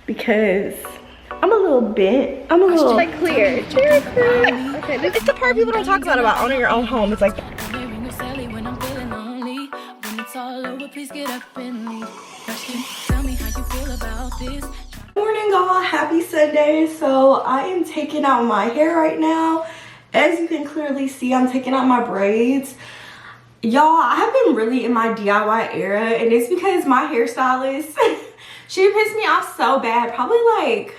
because I'm a little bent. I'm a little like clear. Okay, it's the part people don't talk about owning your own home. It's like morning, y'all. Happy Sunday. So I am taking out my hair right now. As you can clearly see, I'm taking out my braids. Y'all, I have been really in my DIY era, and it's because my hairstylist, she pissed me off so bad, probably like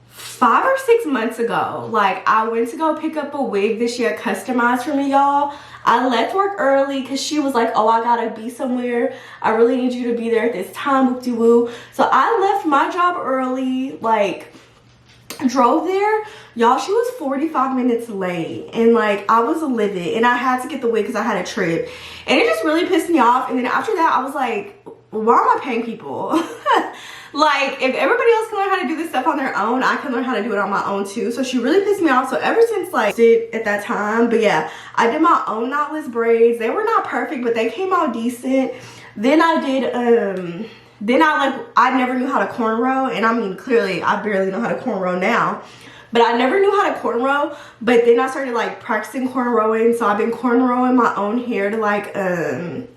5 or 6 months ago. Like, I went to go pick up a wig that she had customized for me, y'all. I left work early because she was like, oh, I gotta be somewhere. I really need you to be there at this time, whoop-de-woo. So I left my job early, like, drove there. Y'all, she was 45 minutes late, and like I was livid, and I had to get the wig because I had a trip, and it just really pissed me off. And then after that I was like, why am I paying people? Like, if everybody else can learn how to do this stuff on their own, I can learn how to do it on my own too. So she really pissed me off. So ever since, like, did at that time, but yeah, I did my own knotless braids. They were not perfect, but they came out decent. Then I did I never knew how to cornrow, and I mean, clearly I barely know how to cornrow now, but I never knew how to cornrow. But then I started like practicing cornrowing, so I've been cornrowing my own hair to like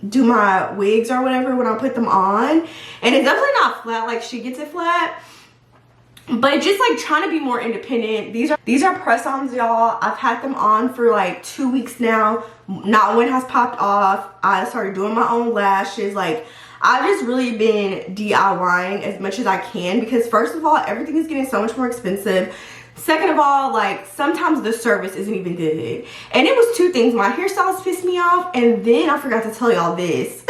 do my wigs or whatever when I put them on. And it's definitely not flat like she gets it flat, but just like trying to be more independent. These are press-ons, y'all. I've had them on for like 2 weeks now. Not one has popped off. I started doing my own lashes. Like, I've just really been DIYing as much as I can, because first of all, everything is getting so much more expensive. Second of all, like, sometimes the service isn't even good. And it was 2 things. My hairstylist pissed me off, and then I forgot to tell y'all this.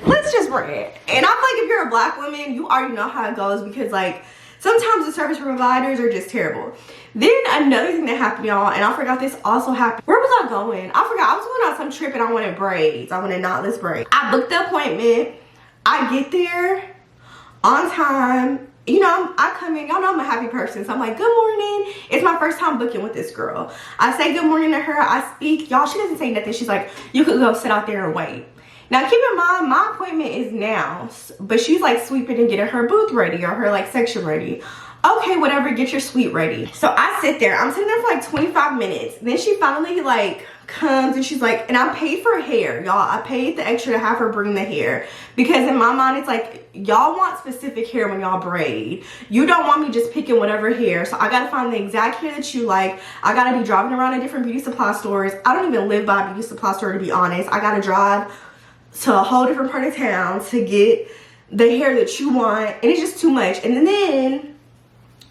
Let's just rant. And I feel like if you're a black woman, you already know how it goes, because like sometimes the service providers are just terrible. Then another thing that happened, y'all, and I forgot this also happened. Where was I going? I forgot. I was going on some trip and I wanted braids. I wanted knotless braids. I booked the appointment. I get there on time. You know, I come in. Y'all know I'm a happy person. So I'm like, good morning. It's my first time booking with this girl. I say good morning to her. I speak. Y'all, she doesn't say nothing. She's like, you could go sit out there and wait. Now, keep in mind, my appointment is now, but she's like sweeping and getting her booth ready or her like section ready. Okay, whatever, get your suite ready. So I sit there. I'm sitting there for like 25 minutes. Then she finally like comes and she's like, and I paid for hair, y'all. I paid the extra to have her bring the hair, because in my mind it's like, y'all want specific hair when y'all braid. You don't want me just picking whatever hair. So I gotta find the exact hair that you like. I gotta be driving around to different beauty supply stores. I don't even live by a beauty supply store, to be honest. I gotta drive to a whole different part of town to get the hair that you want, and it's just too much. And then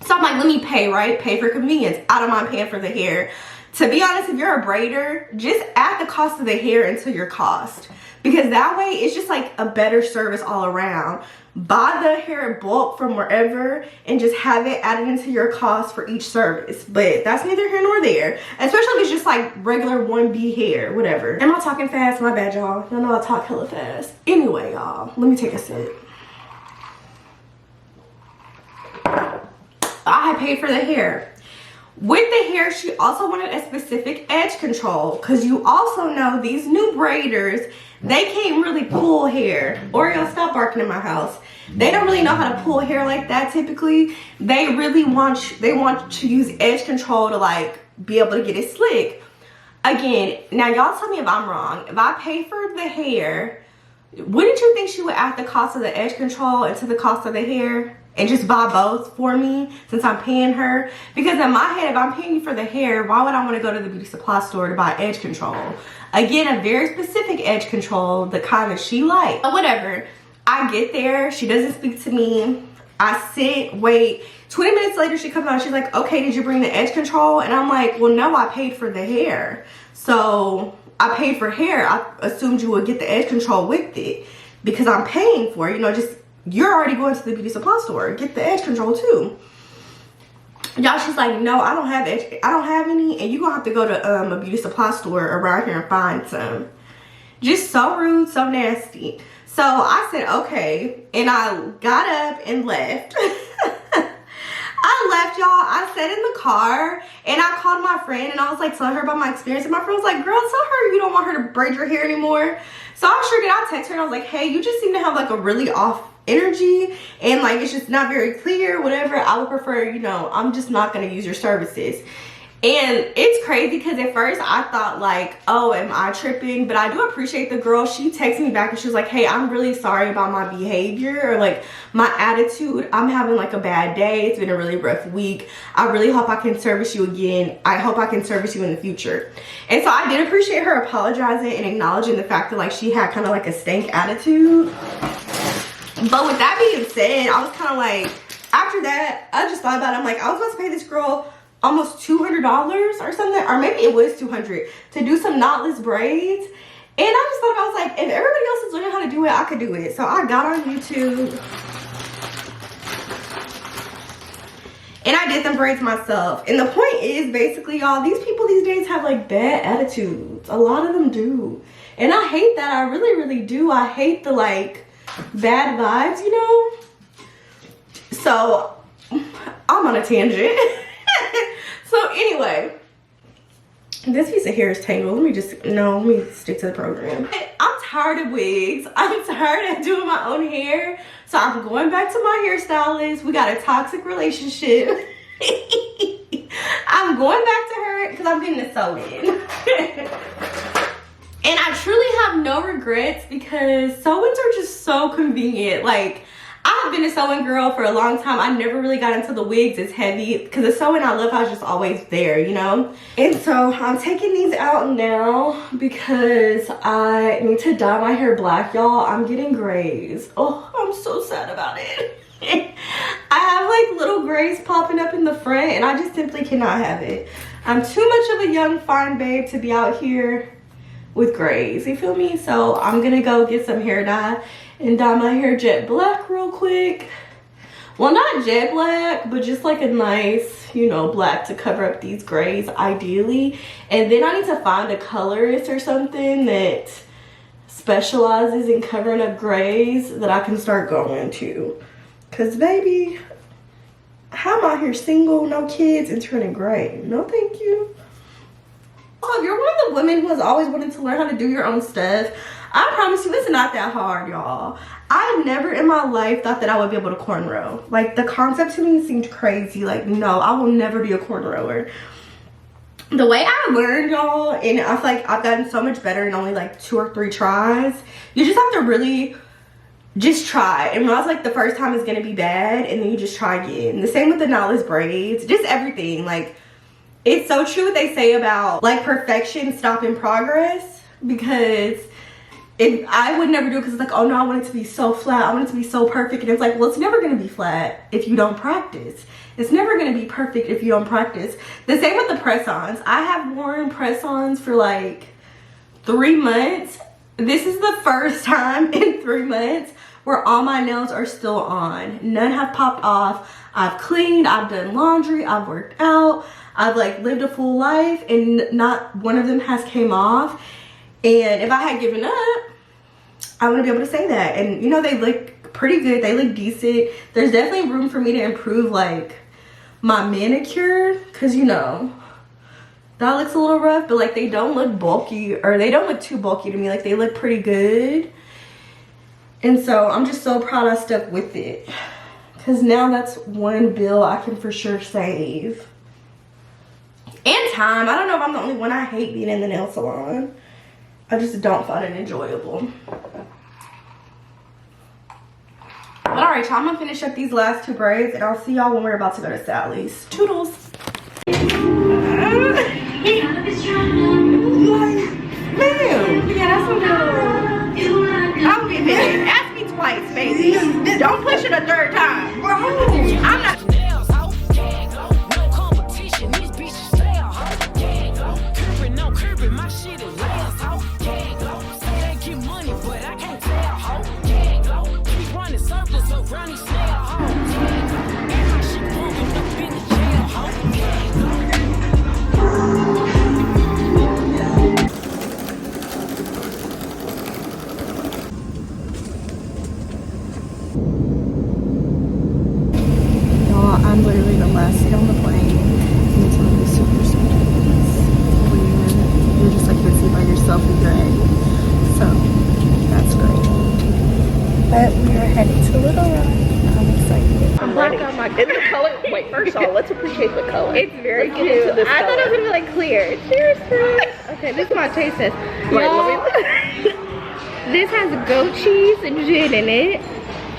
so I'm like, let me pay, right? Pay for convenience. I don't mind paying for the hair. To be honest, if you're a braider, just add the cost of the hair into your cost, because that way it's just like a better service all around. Buy the hair in bulk from wherever and just have it added into your cost for each service. But that's neither here nor there, especially if it's just like regular 1B hair, whatever. Am I talking fast? My bad, y'all. Y'all know I talk hella fast. Anyway, y'all, let me take a sip. I had paid for the hair. With the hair, she also wanted a specific edge control, because you also know these new braiders, they can't really pull hair. Oreo, stop barking in my house. They don't really know how to pull hair like that typically. They really want to use edge control to like be able to get it slick. Again, now y'all tell me if I'm wrong. If I pay for the hair, wouldn't you think she would add the cost of the edge control into the cost of the hair and just buy both for me since I'm paying her? Because in my head, if I'm paying you for the hair, why would I want to go to the beauty supply store to buy edge control? Again, a very specific edge control, the kind that she likes. But whatever, I get there, she doesn't speak to me. I sit, wait. 20 minutes later, she comes out, she's like, okay, did you bring the edge control? And I'm like, well, no, I paid for the hair. So I paid for hair. I assumed you would get the edge control with it because I'm paying for it. You know, just, you're already going to the beauty supply store. Get the edge control too. Y'all, she's like, no, I don't have edge. I don't have any, and you're gonna have to go to a beauty supply store around here and find some. Just so rude, so nasty. So I said, okay, and I got up and left. I left, y'all. I sat in the car and I called my friend and I was like telling her about my experience, and my friend was like, girl, tell her you don't want her to braid your hair anymore. So I sure did. I texted her and I was like, hey, you just seem to have like a really off energy and like it's just not very clear, whatever, I would prefer, you know, I'm just not gonna use your services. And it's crazy because at first I thought like, oh, am I tripping? But I do appreciate the girl. She texted me back and she was like, hey, I'm really sorry about my behavior or like my attitude. I'm having like a bad day. It's been a really rough week. I really hope I can service you again. I hope I can service you in the future. And so I did appreciate her apologizing and acknowledging the fact that like she had kind of like a stank attitude. But with that being said, I was kind of like, after that, I just thought about it. I'm like, I was supposed to pay this girl almost $200 or something, or maybe it was $200 to do some knotless braids. And I just thought, I was like, if everybody else is learning how to do it, I could do it. So I got on YouTube and I did them braids myself. And the point is basically, y'all, these people these days have like bad attitudes. A lot of them do. And I hate that. I really, really do. I hate the like bad vibes, you know? So I'm on a tangent. So anyway, this piece of hair is tangled. Let me stick to the program. I'm tired of wigs. I'm tired of doing my own hair. So I'm going back to my hairstylist. We got a toxic relationship. I'm going back to her because I'm getting a sew-in. And I truly have no regrets because sew-ins are just so convenient. Like, I've been a sewing girl for a long time. I never really got into the wigs as heavy because the sewing I love how it's just always there, you know? And so I'm taking these out now because I need to dye my hair black, y'all. I'm getting grays. Oh, I'm so sad about it. I have like little grays popping up in the front and I just simply cannot have it. I'm too much of a young, fine babe to be out here with grays, you feel me? So I'm gonna go get some hair dye and dye my hair jet black real quick. Well, not jet black, but just like a nice, you know, black to cover up these grays ideally. And then I need to find a colorist or something that specializes in covering up grays that I can start going to. Cause baby, how am I here single, no kids, and turning gray? No thank you. Oh, if you're one of the women who has always wanted to learn how to do your own stuff, I promise you it's not that hard, y'all. I never in my life thought that I would be able to cornrow. Like, the concept to me seemed crazy. Like, no, I will never be a cornrower. The way I learned, y'all, and I feel like I've gotten so much better in only like 2 or 3 tries. You just have to really just try and realize like the first time is gonna be bad and then you just try again. The same with the knotless braids, just everything. Like, it's so true what they say about like perfection stopping progress, because if I would never do it because it's like, oh no, I want it to be so flat, I want it to be so perfect. And it's like, well, it's never gonna be flat if you don't practice. It's never gonna be perfect if you don't practice. The same with the press-ons. I have worn press-ons for like 3 months. This is the first time in 3 months where all my nails are still on. None have popped off. I've cleaned, I've done laundry, I've worked out, I've like lived a full life and not one of them has came off. And if I had given up, I wouldn't be able to say that. And you know, they look pretty good, they look decent. There's definitely room for me to improve like my manicure, because you know, that looks a little rough, but like they don't look bulky, or they don't look too bulky to me. Like, they look pretty good. And so I'm just so proud I stuck with it, because now that's one bill I can for sure save. And time. I don't know if I'm the only one. I hate being in the nail salon. I just don't find it enjoyable. But alright, y'all, I'm gonna finish up these last 2 braids and I'll see y'all when we're about to go to Sally's. Toodles. Man, yeah, that's some good. I'll be there. Ask me twice, baby. Don't push it a 3rd time. Bro, I'm not. I'm literally the last seat on the plane, and it's gonna be super, super nice. Where you're just like busy by yourself with your egg. So that's great. But we are headed to Little my In the color, wait, first of all, let's appreciate the color. It's very Let's get cute. into this I thought it was color. gonna be like clear. Cheers, Chris. Okay, this is my taste test. Wait, Y'all, let me this has goat cheese and gin in it.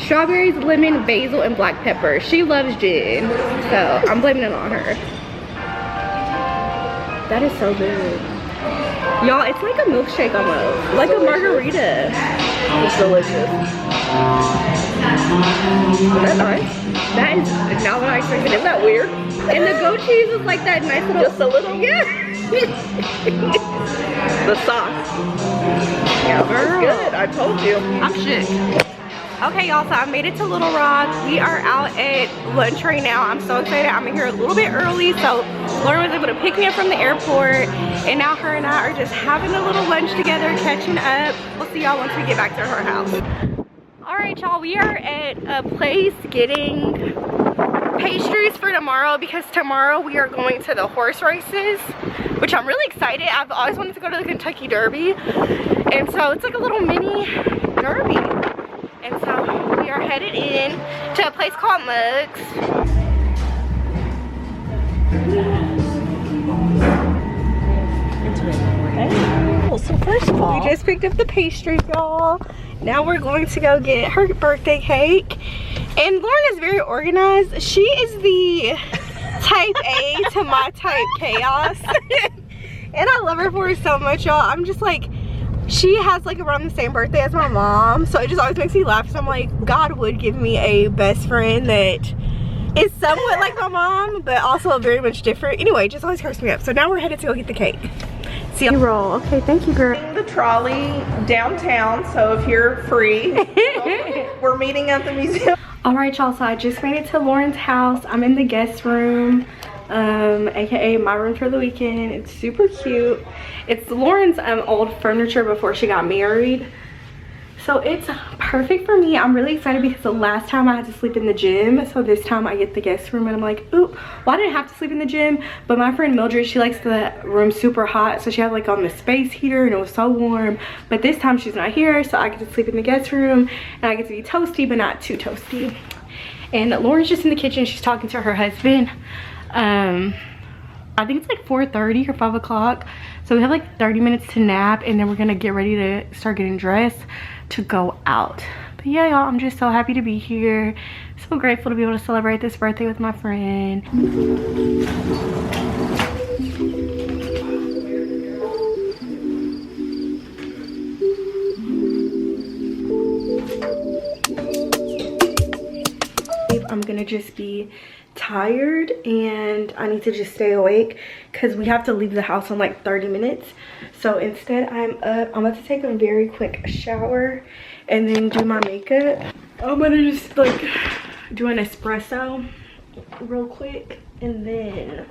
Strawberries, lemon, basil, and black pepper. She loves gin, so I'm blaming it on her. That is so good. Y'all, it's like a milkshake almost. Like a margarita. It's delicious. Is that nice? That is not what I expected. Isn't that weird? And the goat cheese is like that nice little... Just a little? Yeah. The sauce. Yeah, It's girl. good, I told you. I'm shook. Okay, y'all, so I made it to Little Rock. We are out at lunch right now. I'm so excited. I'm here a little bit early, so Lauren was able to pick me up from the airport, and now her and I are just having a little lunch together, catching up. We'll see y'all once we get back to her house. All right, y'all, we are at a place getting pastries for tomorrow because tomorrow we are going to the horse races, which I'm really excited. I've always wanted to go to the Kentucky Derby, and so it's like a little mini derby. And so we are headed in to a place called Mugs. So first of all, We just picked up the pastry, y'all. Now we're going to go get her birthday cake. And Lauren is very organized. She is the type A to my type chaos. And I love her for it so much, y'all. I'm just like, she has like around the same birthday as my mom, so it just always makes me laugh. So I'm like, God would give me a best friend that is somewhat like my mom, but also very much different. Anyway, it just always cracks me up. So now we're headed to go get the cake. See you roll. Okay, thank you, girl. the trolley downtown, so if you're free, we're meeting at the museum. All right, y'all, so I just made it to Lauren's house. I'm in the guest room, aka my room for the weekend. It's super cute. It's Lauren's old furniture before she got married, so it's perfect for me. I'm really excited because the last time I had to sleep in the gym, so this time I get the guest room, and I'm like, oop, well, I didn't have to sleep in the gym, but my friend Mildred, she likes the room super hot, so she had like on the space heater and it was so warm. But this time she's not here, so I get to sleep in the guest room and I get to be toasty but not too toasty. And Lauren's just in the kitchen. She's talking to her husband. I think it's like 4:30 or 5 o'clock, so we have like 30 minutes to nap, and then we're gonna get ready to start getting dressed to go out. But yeah, y'all, I'm just so happy to be here. So grateful to be able to celebrate this birthday with my friend. I'm gonna just be tired and I need to just stay awake because we have to leave the house in like 30 minutes. So instead I'm up. I'm about to take a very quick shower and then do my makeup. I'm gonna just like do an espresso real quick, and then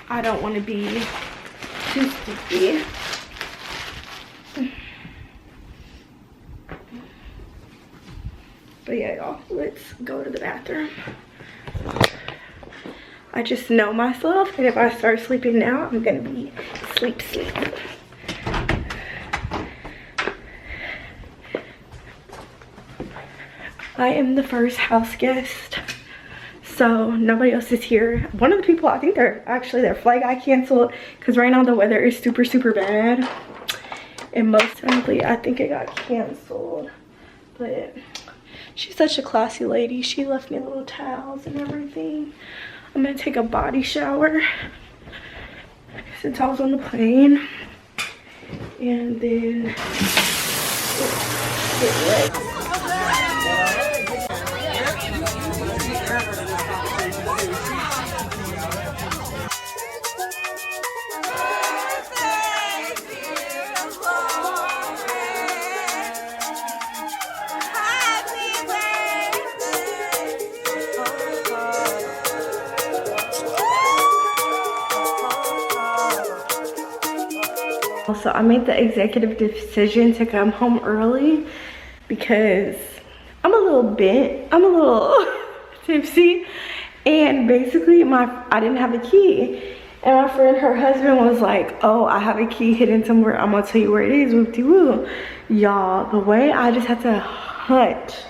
I don't want to be too sticky. But yeah, y'all, let's go to the bathroom. I just know myself, and if I start sleeping now, I'm gonna be sleep. I am the first house guest, so nobody else is here. One of the people, I think their flight got canceled because right now the weather is super bad, and most likely I think it got canceled. But she's such a classy lady. She left me little towels and everything. I'm gonna take a body shower since I was on the plane, and then get ready. So I made the executive decision to come home early because I'm a little bent. I'm a little tipsy, and basically I didn't have a key, and my friend, her husband, was like, oh, I have a key hidden somewhere. I'm gonna tell you where it is. Whoop-de-woo. Y'all, the way I just had to hunt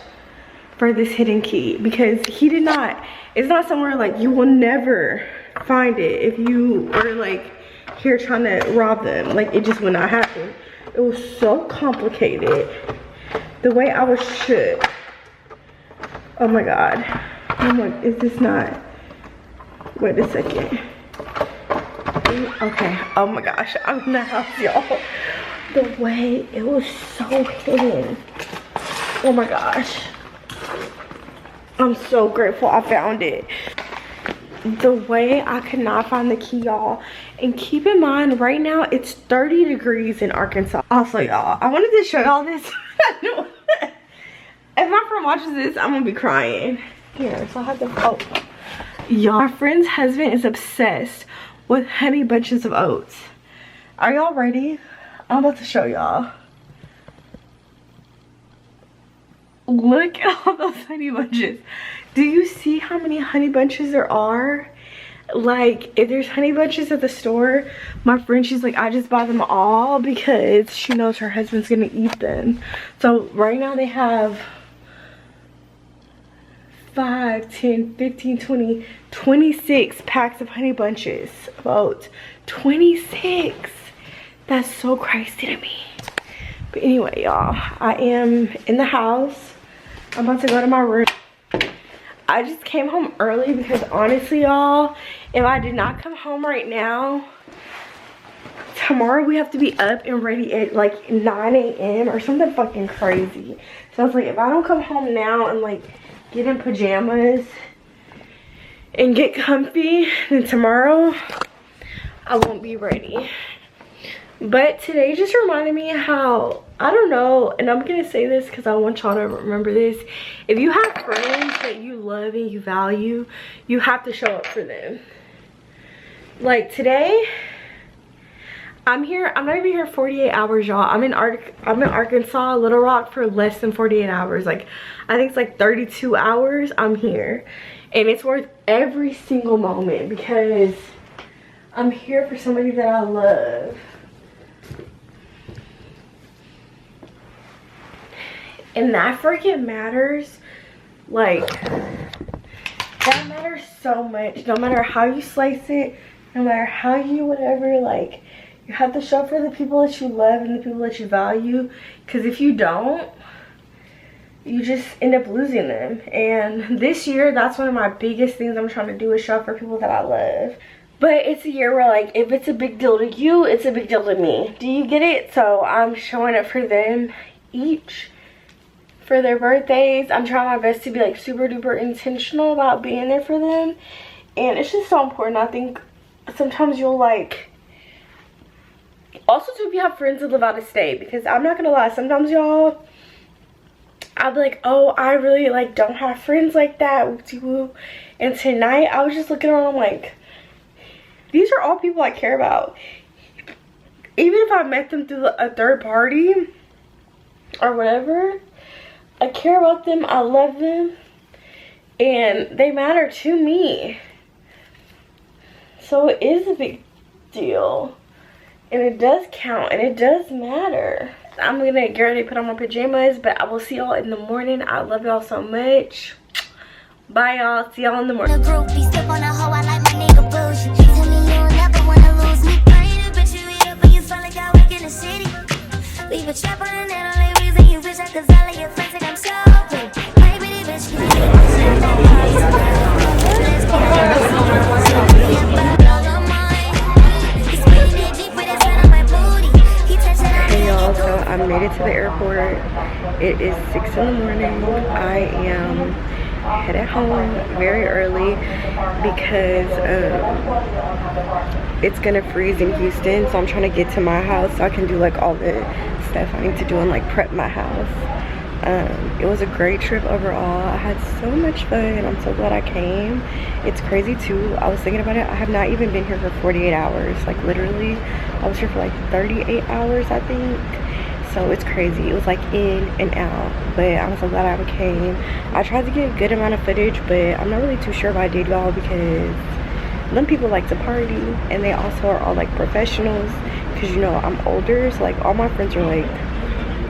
for this hidden key because he did not, it's not somewhere like you will never find it if you were like here trying to rob them. Like, it just would not happen. It was so complicated the way I was shook. Oh my god. I'm like, is this not, wait a second. Okay, oh my gosh, I'm in the house, y'all. The way it was so hidden. Oh my gosh. I'm so grateful I found it. The way I could not find the key, y'all. And keep in mind, right now it's 30 degrees in Arkansas. Also, y'all, I wanted to show y'all this. If my friend watches this, I'm gonna be crying. Here, so I have to, oh. Y'all, my friend's husband is obsessed with honey bunches of oats. Are y'all ready? I'm about to show y'all. Look at all those honey bunches. Do you see how many honey bunches there are? Like, if there's honey bunches at the store, my friend, she's like, I just buy them all because she knows her husband's gonna eat them. So right now they have 5, 10, 15, 20, 26 packs of honey bunches of oats. 26. That's so crazy to me. But anyway, y'all, I am in the house. I'm about to go to my room. I just came home early because honestly, y'all, if I did not come home right now, tomorrow we have to be up and ready at like 9 a.m. or something fucking crazy. So I was like, if I don't come home now and like get in pajamas and get comfy, then tomorrow I won't be ready. But today just reminded me how, I don't know, and I'm gonna say this because I want y'all to remember this. If you have friends that you love and you value, you have to show up for them. Like today, I'm here, I'm not even here 48 hours, y'all. I'm in Arkansas, Little Rock, for less than 48 hours. Like, I think it's like 32 hours I'm here. And it's worth every single moment because I'm here for somebody that I love. And that freaking matters. Like, that matters so much. No matter how you slice it, no matter how you whatever, like, you have to show up for the people that you love and the people that you value. Because if you don't, you just end up losing them. And this year, that's one of my biggest things I'm trying to do, is show up for people that I love. But it's a year where, like, if it's a big deal to you, it's a big deal to me. Do you get it? So I'm showing up for them each for their birthdays. I'm trying my best to be like super duper intentional about being there for them. And it's just so important. I think sometimes you'll like, also too, if you have friends that live out of state, because I'm not gonna lie, sometimes y'all, I'll be like, oh, I really like don't have friends like that, whoopsie-woo. And tonight I was just looking around, I'm like, these are all people I care about. Even if I met them through a third party or whatever, I care about them, I love them, and they matter to me. So it is a big deal, and it does count, and it does matter. I'm gonna get ready to put on my pajamas, but I will see y'all in the morning. I love y'all so much. Bye, y'all. See y'all in the morning. Leave a trap on and then only reason you wish I could sell your friends and I'm so good. Maybe the bitch can Hey y'all, so I made it to the airport. It is 6 in the morning. I am headed home very early because it's gonna freeze in Houston, so I'm trying to get to my house so I can do like all the stuff I need to do and like prep my house. It was a great trip overall. I had so much fun and I'm so glad I came. It's crazy too, I was thinking about it, I have not even been here for 48 hours. Like literally, I was here for like 38 hours I think. So it's crazy. It was like in and out, but I'm so glad I came. I tried to get a good amount of footage, but I'm not really too sure if I did, y'all, because them people like to party and they also are all like professionals, because you know I'm older, so like all my friends are like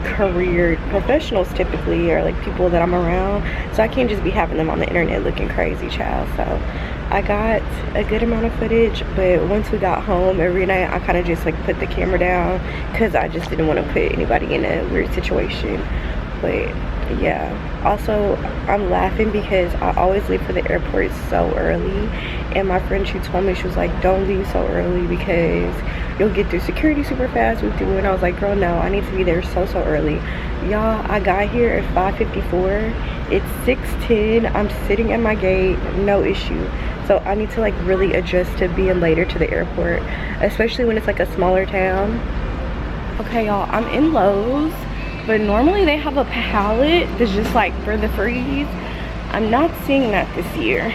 career professionals typically, or like people that I'm around, so I can't just be having them on the internet looking crazy, child. So I got a good amount of footage, but once we got home every night I kind of just like put the camera down because I just didn't want to put anybody in a weird situation. But yeah, also I'm laughing because I always leave for the airport so early, and my friend, she told me, she was like, don't leave so early because you'll get through security super fast with you. And I was like, girl, no, I need to be there so early. Y'all, I got here at 5:54. It's 6:10. I'm sitting at my gate, no issue. So I need to like really adjust to being later to the airport, especially when it's like a smaller town. Okay, y'all, I'm in Lowe's, but normally they have a pallet that's just like for the freeze. I'm not seeing that this year,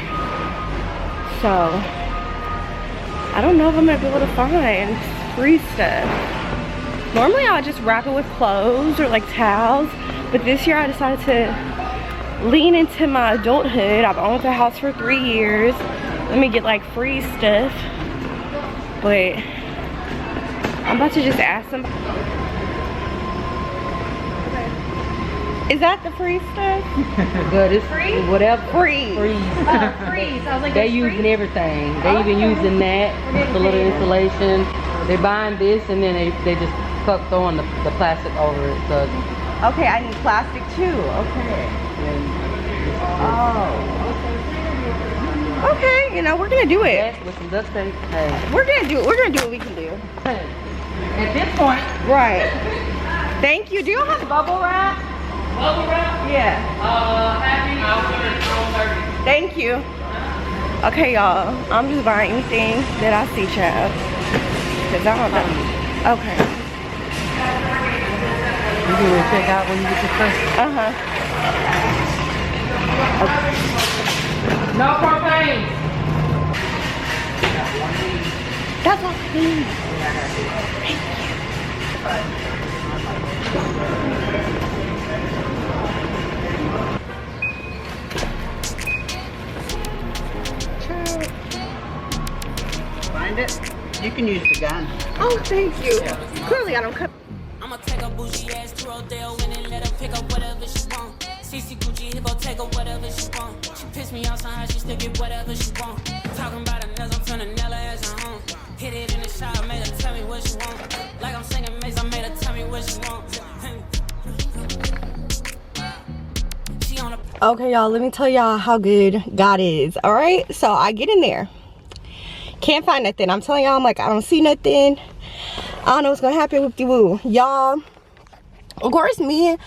so I don't know if I'm gonna be able to find free stuff. Normally I'll just wrap it with clothes or like towels, but this year I decided to lean into my adulthood. I've owned the house for 3 years. Let me get like free stuff. But I'm about to just ask them. Is that the free stuff? Good, it's Free? whatever. Free. Free. Free. So I was like, They it's using free? everything. They even using that, the little insulation. They buying this and then they just throwing the plastic over it. So Okay, I need plastic too. Okay. Oh. Okay, you know, we're gonna do it. that with some duct tape. Hey. We're gonna do it. We're gonna do what we can do. At this point, Right. Thank you. Do you have bubble wrap? bubble wrap. Yeah. Happy. I'll put it on 30. Thank you. Okay, y'all. I'm just buying anything that I see, child. Cause I don't know. Okay. You can really check out when you get your first. No propane. That's all I need. Find it? You can use the gun. Oh, thank you. Clearly, I don't cut. I'ma take a bougie ass to Rodale and then let her pick up whatever she want. CC Gucci, he gon' take her whatever she want. She piss me off somehow, she still get whatever she want. Talking about a nails, I'm finna nail her ass at home. Hit it in the shower, made her tell me what she want. Like I'm singing Mace, I made her tell me what she want. She on a Okay, y'all, let me tell y'all how good God is. All right, so I get in there, can't find nothing. I'm telling y'all, I'm like, I don't see nothing. I don't know what's gonna happen. Whoop-de-woo. Y'all, of course, me,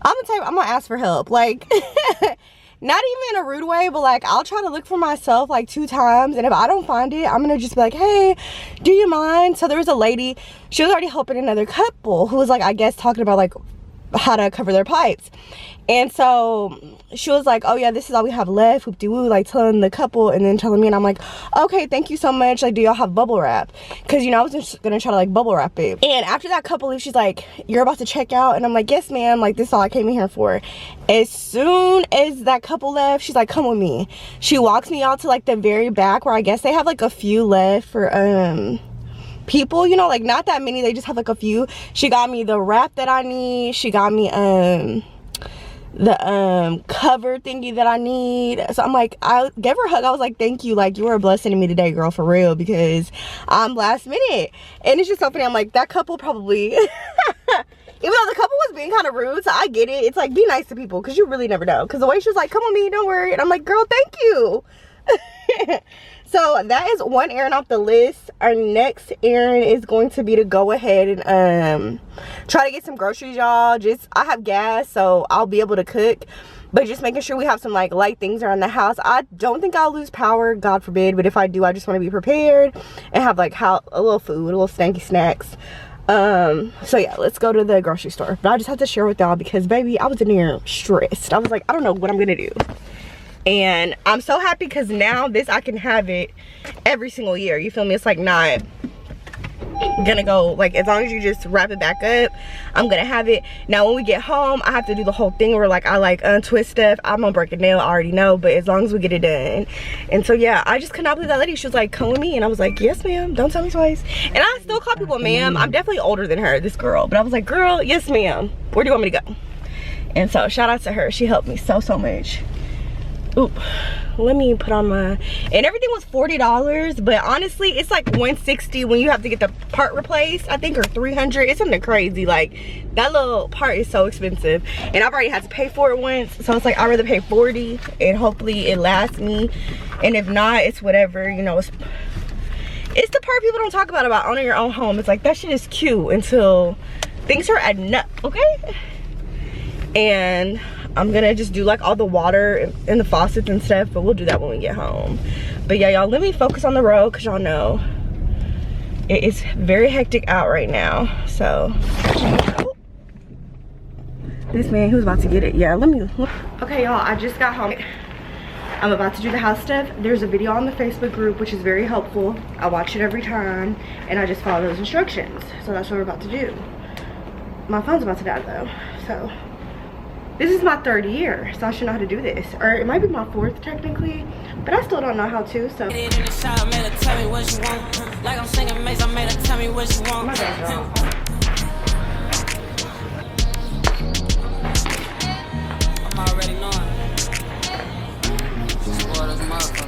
I'm gonna ask for help. Like, not even in a rude way, but like, I'll try to look for myself like 2 times, and if I don't find it, I'm gonna just be like, hey, do you mind? So there was a lady, she was already helping another couple who was like, I guess, talking about like how to cover their pipes. And so she was like, oh yeah, this is all we have left, whoop-de-woo, like telling the couple and then telling me, and I'm like, okay, thank you so much. Like, do y'all have bubble wrap? Because, you know, I was just gonna try to like bubble wrap it. And after that couple leaves, she's like, you're about to check out? And I'm like, yes ma'am, like this is all I came in here for. As soon as that couple left, she's like, come with me. She walks me out to like the very back where I guess they have like a few left for people, you know, like not that many, they just have like a few. She got me the wrap that I need. She got me the cover thingy that I need. So I'm like, I gave her a hug. I was like, thank you, like you were a blessing to me today, girl, for real, because I'm last minute. And it's just so funny, I'm like, that couple probably even though the couple was being kind of rude, so I get it. It's like, be nice to people because you really never know. Because the way she was like, come with me, don't worry, and I'm like, girl, thank you. So that is one errand off the list. Our next errand is going to be to go ahead and try to get some groceries, y'all. Just, I have gas, so I'll be able to cook, but just making sure we have some like light things around the house. I don't think I'll lose power, God forbid, but if I do, I just want to be prepared and have like a little food, a little stanky snacks. So yeah, let's go to the grocery store. But I just have to share with y'all because baby, I was in here stressed. I was like, I don't know what I'm gonna do. And I'm so happy because now this, I can have it every single year. You feel me? It's like not gonna go, like, as long as you just wrap it back up, I'm gonna have it. Now when we get home, I have to do the whole thing where like I like untwist stuff. I'm gonna break a nail, I already know, but as long as we get it done. And so yeah, I just could not believe that lady. She was like, come with me, and I was like, yes ma'am, don't tell me twice. And I still call people ma'am. I'm definitely older than her, this girl, but I was like, girl, yes ma'am, where do you want me to go? And so shout out to her, she helped me so much. Oop, let me put on my, and everything was $40, but honestly it's like $160 when you have to get the part replaced, I think, or $300. It's something crazy. Like, that little part is so expensive, and I've already had to pay for it once, so it's like I'd rather pay $40 and hopefully it lasts me, and if not, it's whatever, you know. It's the part people don't talk about owning your own home. It's like, that shit is cute until things are adding up, okay? And I'm gonna just do like all the water and the faucets and stuff, but we'll do that when we get home. But yeah, y'all, let me focus on the road, because y'all know it is very hectic out right now. So this man, he was about to get it. Yeah, let me look. Okay y'all, I just got home. I'm about to do the house stuff. There's a video on the Facebook group which is very helpful. I watch it every time and I just follow those instructions. So that's what we're about to do. My phone's about to die though, so this is my 3rd year, so I should know how to do this. Or it might be my 4th technically, but I still don't know how to, so. Like I'm singing Maze, I made her tell me what you want. My bad, y'all. I'm already knowing. Spoil this motherfucker.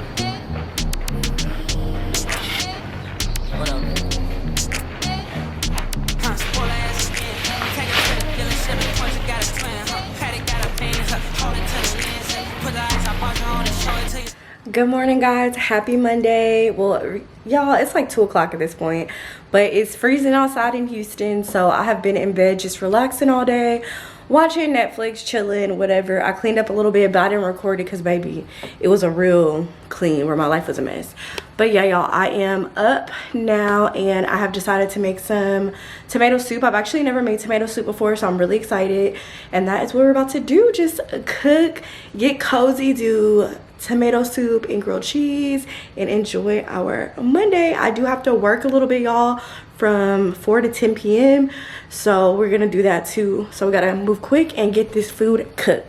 What up? Spoil ass again. Take it to the dealership and punch, you got a twin, huh? Patty got a pain, huh? Hold it to the lens, put the ice up on your own and show it to you. Good morning guys, happy Monday. Well y'all, it's like 2 o'clock at this point, but it's freezing outside in Houston, so I have been in bed just relaxing all day, watching Netflix, chilling, whatever. I cleaned up a little bit, but I didn't record it because baby, it was a real clean where my life was a mess. But yeah y'all, I am up now and I have decided to make some tomato soup. I've actually never made tomato soup before, so I'm really excited, and that is what we're about to do. Just cook, get cozy, do tomato soup and grilled cheese, and enjoy our Monday. I do have to work a little bit y'all from 4 to 10 p.m. so we're gonna do that too, so we gotta move quick and get this food cooked.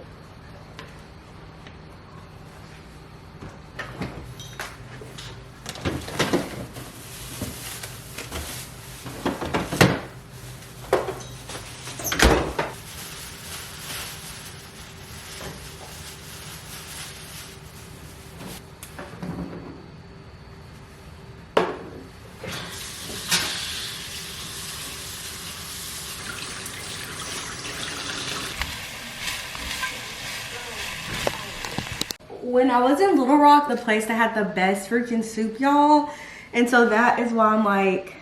When I was in Little Rock, the place that had the best freaking soup, y'all, and so that is why I'm like,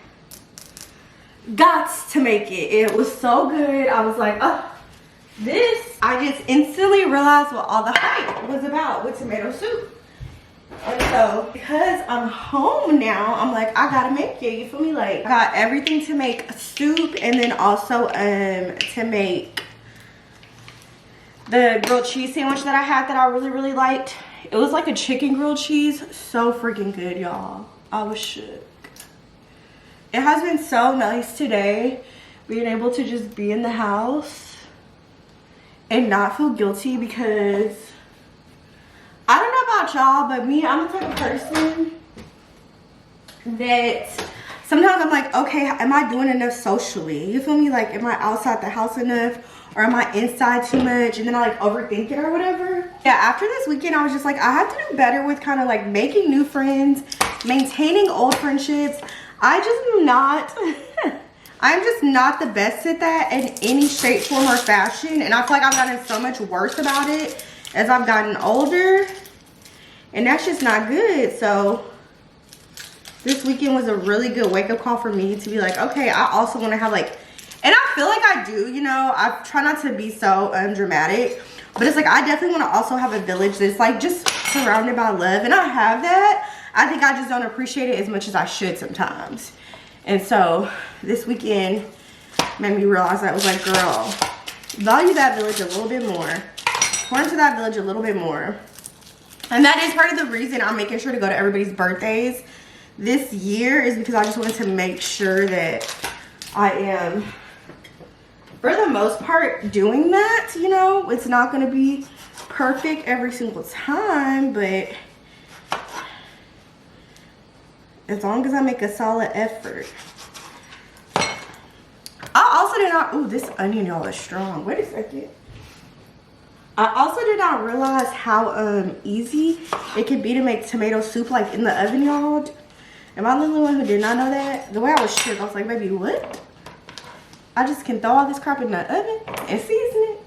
gots to make it. It was so good. I was like, oh, this. I just instantly realized what all the hype was about with tomato soup. And so because I'm home now, I'm like, I gotta make it, you feel me? Like, I got everything to make soup, and then also to make the grilled cheese sandwich that I had that I really liked. It was like a chicken grilled cheese, so freaking good, y'all. I was shook. It has been so nice today being able to just be in the house and not feel guilty, because I don't know about y'all, but me, I'm the type of person that sometimes I'm like, okay, am I doing enough socially? You feel me? Like, am I outside the house enough? Or am I inside too much? And then I like overthink it or whatever. Yeah, after this weekend, I was just like, I have to do better with kind of like making new friends, maintaining old friendships. I'm just not the best at that in any shape, form, or fashion. And I feel like I've gotten so much worse about it as I've gotten older. And that's just not good. So this weekend was a really good wake-up call for me to be like, okay, I also want to have like, and I feel like I do, you know, I try not to be so dramatic, but it's like I definitely want to also have a village that's like just surrounded by love, and I have that. I think I just don't appreciate it as much as I should sometimes. And so this weekend made me realize that. I was like, girl, value that village a little bit more, pour into that village a little bit more. And that is part of the reason I'm making sure to go to everybody's birthdays this year is because I just wanted to make sure that I am, for the most part, doing that. You know, it's not going to be perfect every single time, but as long as I make a solid effort. I also did not, ooh, this onion, y'all, is strong. Wait a second. I also did not realize how easy it could be to make tomato soup like in the oven, y'all. Am I the only one who did not know that? The way I was shook, I was like, baby, what? I just can throw all this crap in the oven and season it.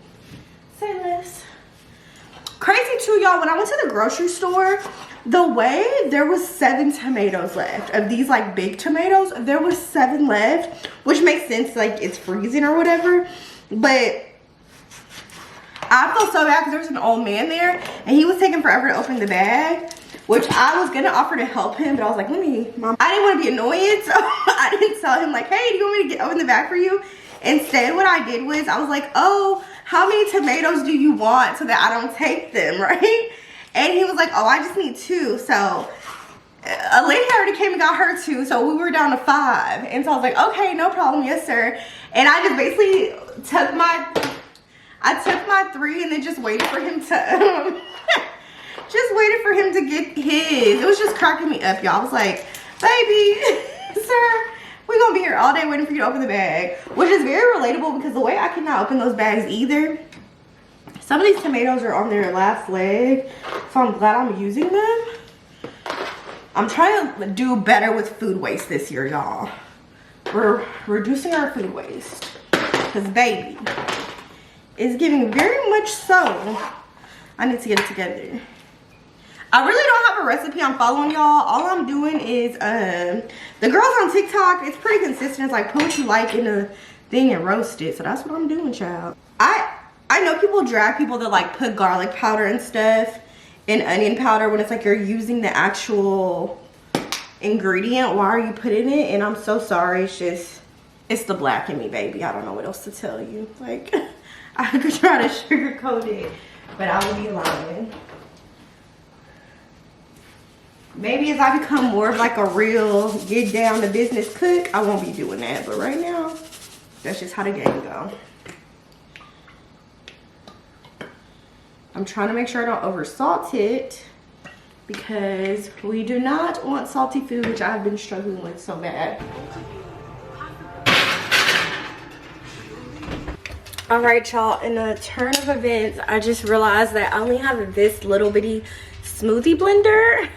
Say less. Crazy too, y'all, when I went to the grocery store, the way there was 7 tomatoes left of these like big tomatoes. There was 7 left, which makes sense, like it's freezing or whatever. But I felt so bad because there was an old man there and he was taking forever to open the bag, which I was gonna offer to help him, but I was like, let me, Mom. I didn't want to be annoying, so I didn't tell him like, hey, do you want me to open the bag for you? Instead, what I did was I was like, oh, how many tomatoes do you want so that I don't take them, right? And he was like, oh, I just need 2. So a lady already came and got her 2, so we were down to 5. And so I was like, okay, no problem, yes sir. And I just basically took my 3 and then just waited for him to just waited for him to get his. It was just cracking me up, y'all. I was like, baby, sir, we're gonna be here all day waiting for you to open the bag, which is very relatable because the way I cannot open those bags either. Some of these tomatoes are on their last leg, so I'm glad I'm using them. I'm trying to do better with food waste this year, y'all. We're reducing our food waste because baby, it's giving very much so. I need to get it together. I really don't have a recipe I'm following, y'all. All I'm doing is the girls on TikTok, it's pretty consistent. It's like put what you like in a thing and roast it. So that's what I'm doing, child. I know people drag people that like put garlic powder and stuff and onion powder when it's like you're using the actual ingredient. Why are you putting it? And I'm so sorry. It's the black in me, baby. I don't know what else to tell you. Like, I could try to sugarcoat it, but I would be lying. Maybe as I become more of like a real get down to business cook, I won't be doing that. But right now, that's just how the game go. I'm trying to make sure I don't over salt it because we do not want salty food, which I've been struggling with so bad. All right, y'all, in a turn of events, I just realized that I only have this little bitty smoothie blender.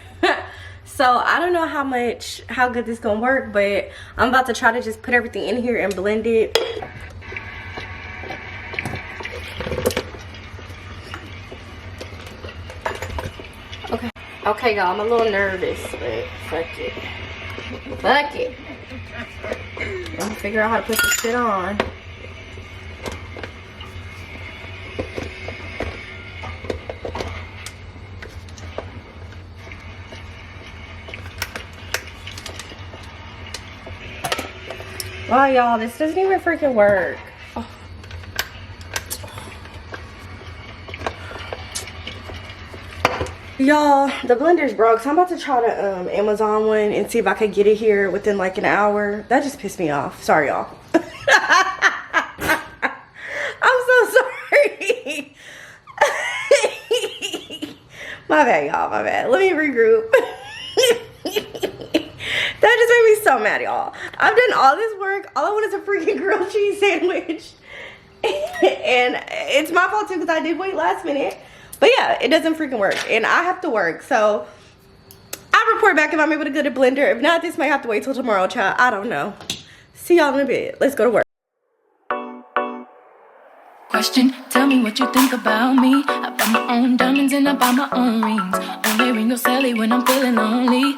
So I don't know how good this gonna work, but I'm about to try to just put everything in here and blend it. Okay, y'all, I'm a little nervous, but fuck it. Fuck it. I'm gonna figure out how to put this shit on. Wow, y'all, this doesn't even freaking work. Oh. Y'all, the blender's broke, so I'm about to try to Amazon one and see if I could get it here within like an hour. That just pissed me off. Sorry, y'all. I'm so sorry. My bad, y'all, my bad. Let me regroup. That just made me so mad, y'all. I've done all this work. All I want is a freaking grilled cheese sandwich. And it's my fault too because I did wait last minute. But yeah, it doesn't freaking work. And I have to work. So I'll report back if I'm able to get a blender. If not, this might have to wait till tomorrow, child. I don't know. See y'all in a bit. Let's go to work. Question, tell me what you think about me. I buy my own diamonds and I buy my own rings. Only ring your celly when I'm feeling lonely.